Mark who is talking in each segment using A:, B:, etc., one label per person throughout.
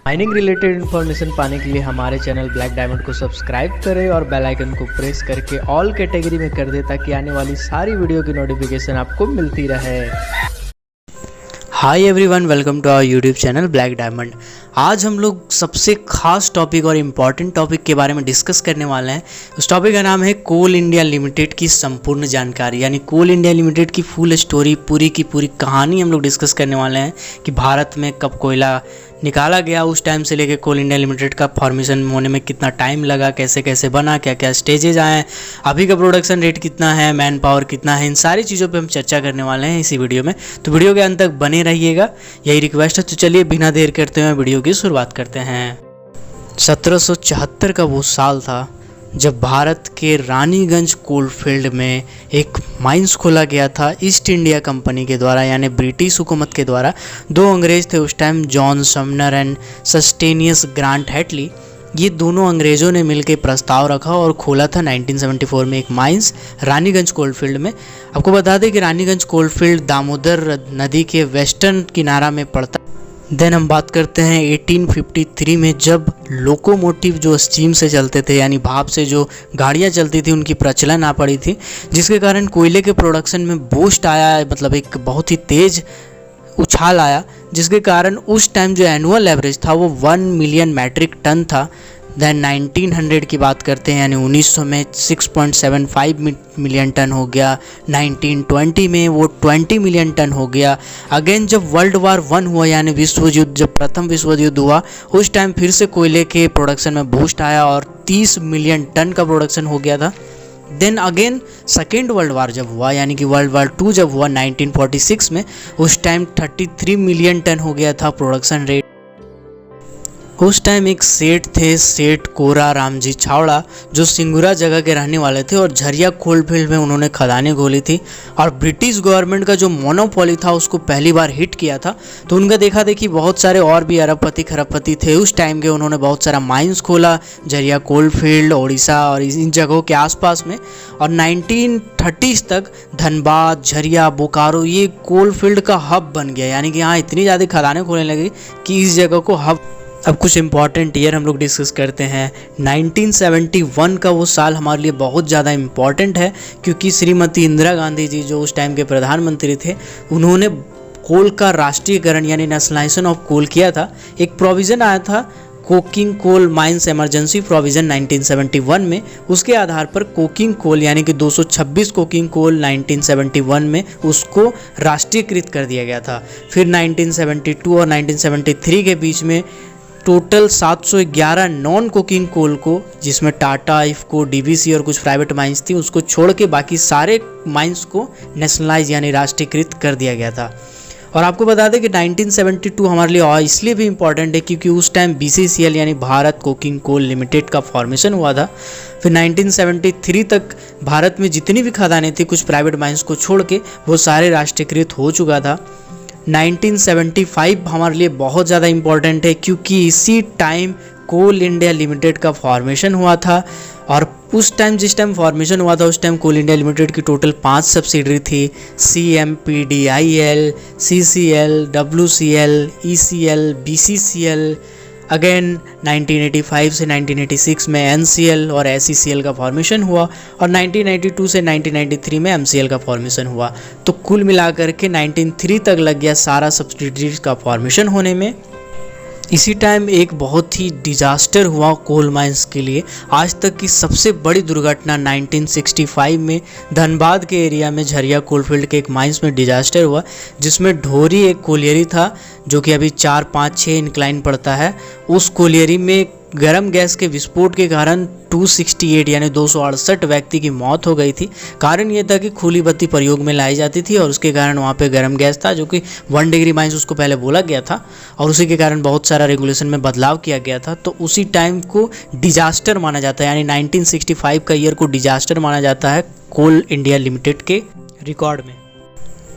A: Mining related information पाने के लिए हमारे चैनल ब्लैक डायमंड को सब्सक्राइब करें और बेल आइकन को प्रेस करके ऑल कैटेगरी में कर दें ताकि आने वाली सारी वीडियो की नोटिफिकेशन आपको मिलती रहे।
B: Hi everyone, welcome to our YouTube channel black diamond. आज हम लोग सबसे खास टॉपिक और इम्पॉर्टेंट टॉपिक के बारे में डिस्कस करने वाले हैं। उस टॉपिक का नाम है कोल इंडिया लिमिटेड की संपूर्ण जानकारी, यानी कोल इंडिया लिमिटेड की फुल स्टोरी, पूरी की पूरी कहानी हम लोग डिस्कस करने वाले हैं कि भारत में कब कोयला निकाला गया, उस टाइम से लेके कोल इंडिया लिमिटेड का फॉर्मेशन होने में कितना टाइम लगा, कैसे कैसे बना, क्या क्या स्टेजेज आए, अभी का प्रोडक्शन रेट कितना है, मैन पावर कितना है, इन सारी चीज़ों पे हम चर्चा करने वाले हैं इसी वीडियो में। तो वीडियो के अंत तक बने रहिएगा, यही रिक्वेस्ट है। तो चलिए बिना देर करते हुए वीडियो की शुरुआत करते हैं। 1774 का वो साल था जब भारत के रानीगंज कोलफील्ड में एक माइंस खोला गया था ईस्ट इंडिया कंपनी के द्वारा, यानी ब्रिटिश हुकूमत के द्वारा। दो अंग्रेज थे उस time, John Sumner and Suetonius Grant Heatly. ये दोनों अंग्रेज़ों ने मिलकर प्रस्ताव रखा और खोला था 1974 में एक माइंस रानीगंज कोलफील्ड में। आपको बता दें कि रानीगंज कोलफील्ड दामोदर नदी के वेस्टर्न किनारा में पड़ता। देन हम बात करते हैं 1853 में, जब लोकोमोटिव जो स्टीम से चलते थे, यानी भाप से जो गाड़ियां चलती थी, उनकी प्रचलन आ पड़ी थी, जिसके कारण कोयले के प्रोडक्शन में बूस्ट आया, मतलब एक बहुत ही तेज़ उछाल आया, जिसके कारण उस टाइम जो एनुअल एवरेज था वो 1 मिलियन मैट्रिक टन था। देन 1900 की बात करते हैं, यानी 1900 में 6.75 मिलियन टन हो गया। 1920 में वो 20 मिलियन टन हो गया। अगेन जब वर्ल्ड वार 1 हुआ, यानी विश्व युद्ध, जब प्रथम विश्व युद्ध हुआ, उस टाइम फिर से कोयले के प्रोडक्शन में बूस्ट आया और 30 मिलियन टन का प्रोडक्शन हो गया था। Then again second world war जब हुआ, यानी कि वर्ल्ड वार 2 जब हुआ 1946 में, उस टाइम 33 मिलियन टन हो गया था प्रोडक्शन रेट। उस टाइम एक सेठ थे, सेठ कोरा रामजी छावड़ा, जो सिंगुरा जगह के रहने वाले थे और झरिया कोलफील्ड में उन्होंने खदानें खोली थी और ब्रिटिश गवर्नमेंट का जो मोनोपोली था उसको पहली बार हिट किया था। तो उनका देखा देखी बहुत सारे और भी अरबपति खरबपति थे उस टाइम के, उन्होंने बहुत सारा माइंस खोला झरिया कोलफील्ड, ओडिशा और इन जगहों के आसपास में। और 1930s तक धनबाद, झरिया, बोकारो ये कोलफील्ड का हब बन गया, यानी कि यहाँ इतनी ज़्यादा खदानें खोलने लगी कि इस जगह को हब। अब कुछ इंपॉर्टेंट ईयर हम लोग डिस्कस करते हैं। 1971 का वो साल हमारे लिए बहुत ज़्यादा इम्पॉर्टेंट है, क्योंकि श्रीमती इंदिरा गांधी जी जो उस टाइम के प्रधानमंत्री थे, उन्होंने कोल का राष्ट्रीयकरण यानी नेशनलाइजेशन ऑफ कोल किया था। एक प्रोविज़न आया था coking coal mines emergency provision 1971 में, उसके आधार पर कोकिंग कोल यानी कि 226 कोकिंग कोल 1971 में उसको राष्ट्रीयकृत कर दिया गया था। फिर 1972 और 1973 के बीच में टोटल 711 नॉन कोकिंग कोल को, जिसमें टाटा, इफको, डीवीसी और कुछ प्राइवेट माइंस थी, उसको छोड़ के बाकी सारे माइंस को नेशनलाइज यानी राष्ट्रीयकृत कर दिया गया था। और आपको बता दें कि 1972 हमारे लिए इसलिए भी इम्पॉर्टेंट है क्योंकि उस टाइम BCCL यानी भारत कोकिंग कोल लिमिटेड का फॉर्मेशन हुआ था। फिर 1973 तक भारत में जितनी भी खदानें थी, कुछ प्राइवेट माइंस को छोड़ के, वो सारे राष्ट्रीयकृत हो चुका था। 1975 हमारे लिए बहुत ज़्यादा इम्पॉर्टेंट है क्योंकि इसी टाइम कोल इंडिया लिमिटेड का फॉर्मेशन हुआ था। और उस टाइम जिस टाइम फॉर्मेशन हुआ था उस टाइम कोल इंडिया लिमिटेड की टोटल 5 सब्सिडरी थी, CMPDIL, CCL, WCL, ECL, BCCL। Again 1985 से 1986 में NCL और SECL का फॉर्मेशन हुआ और 1992 से 1993 में MCL का फॉर्मेशन हुआ। तो कुल मिलाकर के 1993 तक लग गया सारा सब्सिडरीज का फॉर्मेशन होने में। इसी टाइम एक बहुत ही डिजास्टर हुआ कोल माइंस के लिए। आज तक की सबसे बड़ी दुर्घटना 1965 में धनबाद के एरिया में झरिया कोलफील्ड के एक माइंस में डिजास्टर हुआ, जिसमेमें ढोरी एक कोलियरी था जो कि अभी 4, 5, 6 इंक्लाइन पड़ता है। उस कोलियरी में गर्म गैस के विस्फोट के कारण 268 यानी 268 व्यक्ति की मौत हो गई थी। कारण ये था कि खुली बत्ती प्रयोग में लाई जाती थी और उसके कारण वहाँ पे गर्म गैस था, जो कि 1 डिग्री माइनस उसको पहले बोला गया था और उसी के कारण बहुत सारा रेगुलेशन में बदलाव किया गया था। तो उसी टाइम को डिजास्टर माना जाता है, यानी 1965 का ईयर को डिजास्टर माना जाता है कोल इंडिया लिमिटेड के रिकॉर्ड में।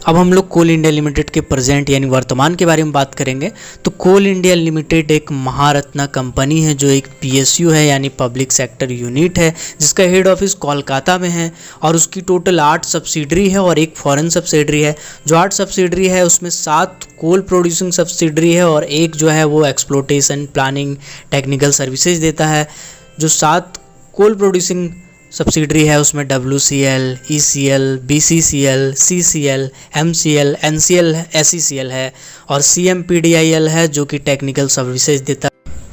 B: अब हम लोग कोल इंडिया लिमिटेड के प्रेजेंट यानी वर्तमान के बारे में बात करेंगे। तो कोल इंडिया लिमिटेड एक महारत्ना कंपनी है जो एक PSU है यानी पब्लिक सेक्टर यूनिट है, जिसका हेड ऑफिस कोलकाता में है और उसकी टोटल 8 सब्सिडरी है और एक फॉरेन सब्सिडरी है। जो 8 सब्सिडरी है उसमें 7 कोल प्रोड्यूसिंग सब्सिडरी है और एक जो है वो एक्सप्लोटेशन प्लानिंग टेक्निकल सर्विसेज देता है। जो 7 कोल प्रोड्यूसिंग सब्सिडरी है उसमें WCL, ECL, BCCL, CCL, MCL, NCL, SECL है और CMPDIL है जो कि टेक्निकल सर्विसेज देता है।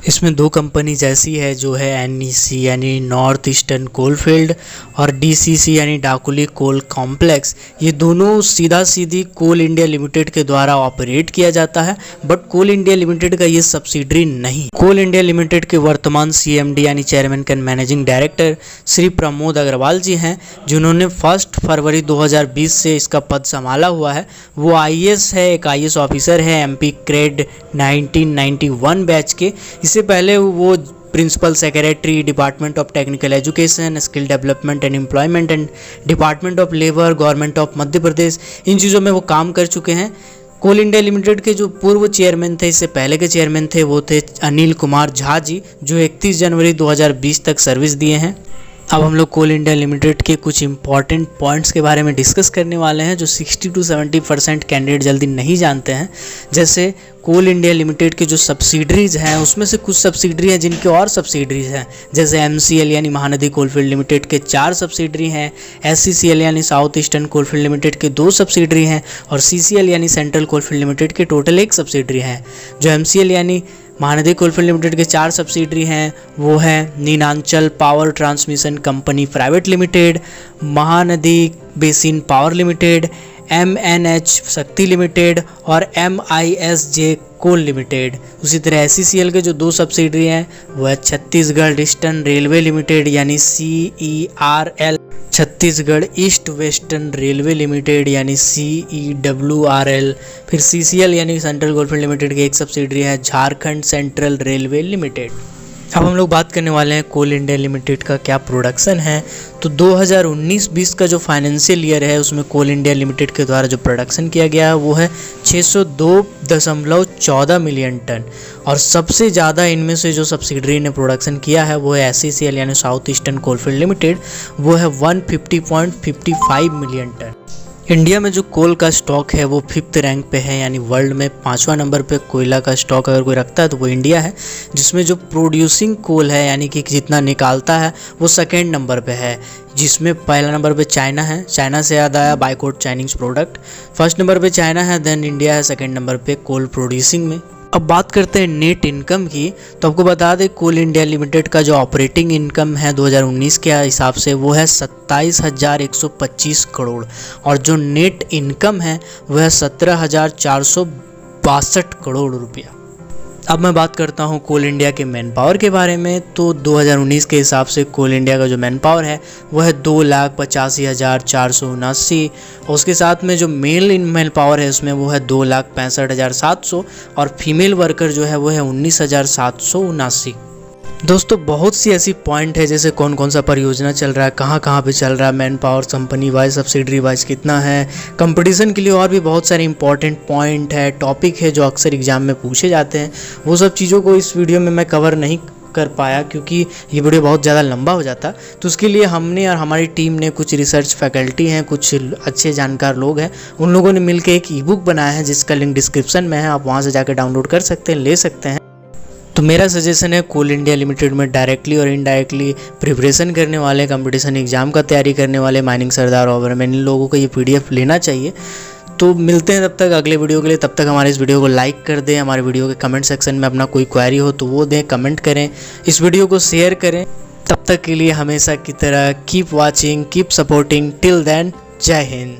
B: इसमें 2 कंपनी जैसी है जो है NEC यानी नॉर्थ ईस्टर्न कोलफील्ड और DCC यानी डाकुली कोल कॉम्प्लेक्स। ये दोनों सीधा सीधी कोल इंडिया लिमिटेड के द्वारा ऑपरेट किया जाता है, बट कोल इंडिया लिमिटेड का ये सब्सिडरी नहीं। कोल इंडिया लिमिटेड के वर्तमान CMD यानी chairman cum managing director Shri Pramod Agrawal ji हैं, जिन्होंने 1 फरवरी 2020 से इसका पद संभाला हुआ है। वो IAS है, एक IAS ऑफिसर है MP ग्रेड 1991 बैच के। इससे पहले वो principal secretary department of technical education, skill development and employment and department of labour, government of Madhya Pradesh, इन चीज़ों में वो काम कर चुके हैं। कोल इंडिया लिमिटेड के जो पूर्व चेयरमैन थे, इससे पहले के चेयरमैन थे, वो थे अनिल कुमार झा जी, जो 31 जनवरी 2020 तक सर्विस दिए हैं। अब हम लोग कोल इंडिया लिमिटेड के कुछ इंपॉर्टेंट पॉइंट्स के बारे में डिस्कस करने वाले हैं जो 60 to 70% कैंडिडेट जल्दी नहीं जानते हैं। जैसे कोल इंडिया लिमिटेड के जो सब्सिडरीज हैं उसमें से कुछ सब्सिडरी हैं जिनके और सब्सिडरीज हैं, जैसे MCL यानी महानदी कोलफील्ड लिमिटेड के 4 सब्सिडरी हैं, SCCL यानी साउथ ईस्टर्न कोलफील्ड लिमिटेड के 2 सब्सिडरी हैं और CCL यानी सेंट्रल कोलफील्ड लिमिटेड के टोटल 1 सब्सिडरी हैं। जो MCL यानी महानदी कोलफील्ड लिमिटेड के 4 सब्सिडरी हैं वो हैं Nilanchal power transmission company private limited, Mahanadi basin power limited, MNH Shakti limited और MISJ कोल लिमिटेड। उसी तरह SCCL के जो 2 सब्सिडरी हैं वह छत्तीसगढ़ ईस्टर्न रेलवे लिमिटेड यानी CERL, Chhattisgarh east western railway limited यानी CEWRL। फिर CCL यानी सेंट्रल कोलफील्ड लिमिटेड की एक सब्सिडरी है झारखंड सेंट्रल रेलवे लिमिटेड। अब हम लोग बात करने वाले हैं कोल इंडिया लिमिटेड का क्या प्रोडक्शन है। तो 2019-20 का जो फाइनेंशियल ईयर है उसमें कोल इंडिया लिमिटेड के द्वारा जो प्रोडक्शन किया गया है वो है 602.14 मिलियन टन और सबसे ज़्यादा इनमें से जो सब्सिडरी ने प्रोडक्शन किया है वो है SCCL यानी साउथ ईस्टर्न कोलफील्ड लिमिटेड, वो है 150.55 मिलियन टन। इंडिया में जो कोल का स्टॉक है वो 5th रैंक पे है, यानी वर्ल्ड में 5वां नंबर पे कोयला का स्टॉक अगर कोई रखता है तो वो इंडिया है, जिसमें जो प्रोड्यूसिंग कोल है यानी कि जितना निकालता है वो 2nd नंबर पे है, जिसमें पहला नंबर पे चाइना है। चाइना से याद आया boycott Chinese product. 1st number पे चाइना है, देन इंडिया है 2nd नंबर पे कोल प्रोड्यूसिंग में। अब बात करते हैं नेट इनकम की, तो आपको बता दें कोल इंडिया लिमिटेड का जो ऑपरेटिंग इनकम है 2019 के हिसाब से वो है 27,125 करोड़ और जो नेट इनकम है वह है 17,462 करोड़ रुपया। अब मैं बात करता हूँ कोल इंडिया के मैन पावर के बारे में। तो 2019 के हिसाब से कोल इंडिया का जो मैन पावर है वह है 2,85,479 और उसके साथ में जो मेल इन मैन पावर है उसमें वो है 2,65,700 और फीमेल वर्कर जो है वो है 19,779। दोस्तों बहुत सी ऐसी पॉइंट है जैसे कौन कौन सा परियोजना चल रहा है, कहाँ पे चल रहा है, man power company wise subsidiary wise कितना है, कंपटीशन के लिए और भी बहुत सारे इंपॉर्टेंट पॉइंट है, टॉपिक है जो अक्सर एग्जाम में पूछे जाते हैं। वो सब चीज़ों को इस वीडियो में मैं कवर नहीं कर पाया क्योंकि ये वीडियो बहुत ज़्यादा लंबा हो जाता। तो उसके लिए हमने और हमारी टीम ने कुछ रिसर्च फैकल्टी हैं, कुछ अच्छे जानकार लोग हैं, उन लोगों ने मिलकर एक ईबुक बनाया है जिसका लिंक डिस्क्रिप्शन में है, आप वहाँ से जाकर डाउनलोड कर सकते हैं, ले सकते हैं। तो मेरा सजेशन है कोल इंडिया लिमिटेड में डायरेक्टली और इनडायरेक्टली प्रिपरेशन करने वाले, कंपटीशन एग्जाम का तैयारी करने वाले, माइनिंग सरदार ओवरमैन, इन लोगों को ये PDF लेना चाहिए। तो मिलते हैं तब तक अगले वीडियो के लिए। तब तक हमारे इस वीडियो को लाइक कर दें, हमारे वीडियो के कमेंट सेक्शन में अपना कोई क्वेरी हो तो वो दें, कमेंट करें, इस वीडियो को शेयर करें। तब तक के लिए हमेशा की तरह keep watching, keep supporting, till then जय हिंद।